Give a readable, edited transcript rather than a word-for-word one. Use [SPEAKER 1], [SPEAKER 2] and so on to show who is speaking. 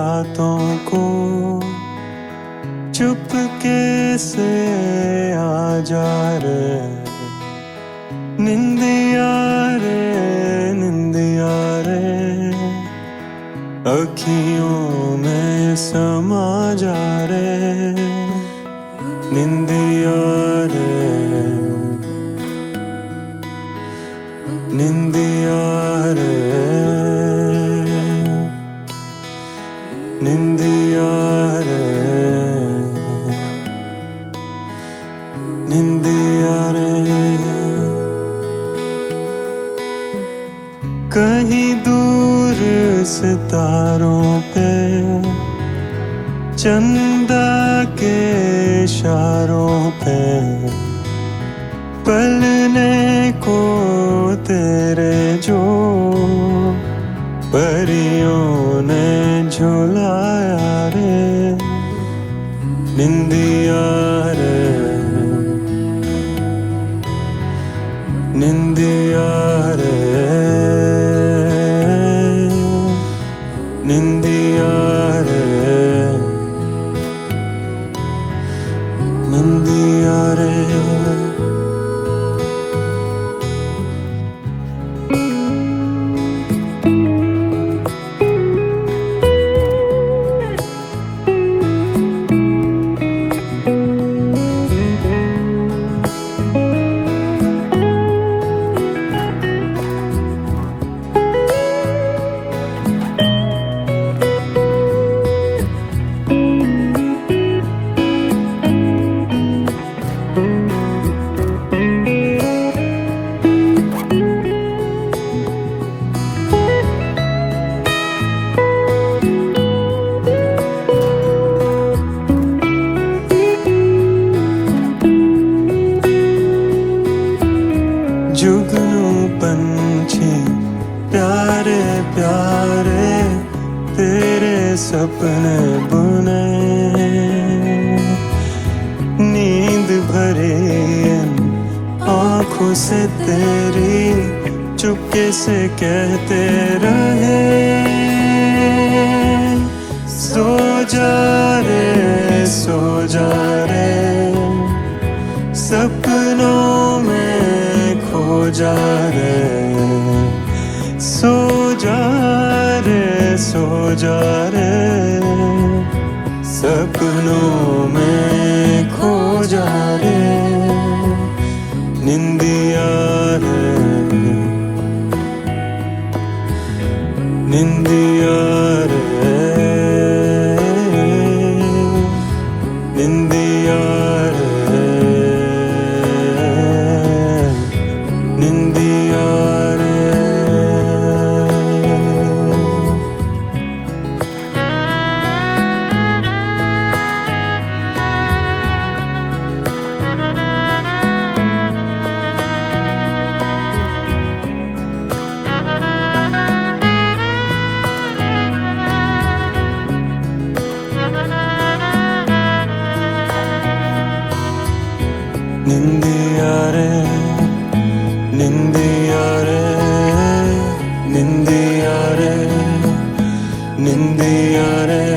[SPEAKER 1] रातों को चुपके से आ जा रे निंदिया रे निंदिया रे अखियों में समा जा रे निंदिया रे निंदिया रे निंदिया रे निंदिया रे कहीं दूर सितारों पे चंदा के इशारों पे पलने को तेरे जो परियों ने झुलाया रे निंदिया रे निंदिया रे निंदिया रे निंदिया रे जुगनू पंछी प्यारे प्यारे तेरे सपने बुने नींद भरे आँखों से तेरी चुपके से कहते रहे सो जा रे सो जा रे सपनों में खो जा रे सो जा रे सो जा रे सपनों में खो जा रे निंदिया रे निंदिया रे निंदिया रे निंदिया रे निंदिया रे निंदिया रे निंदिया रे निंदिया रे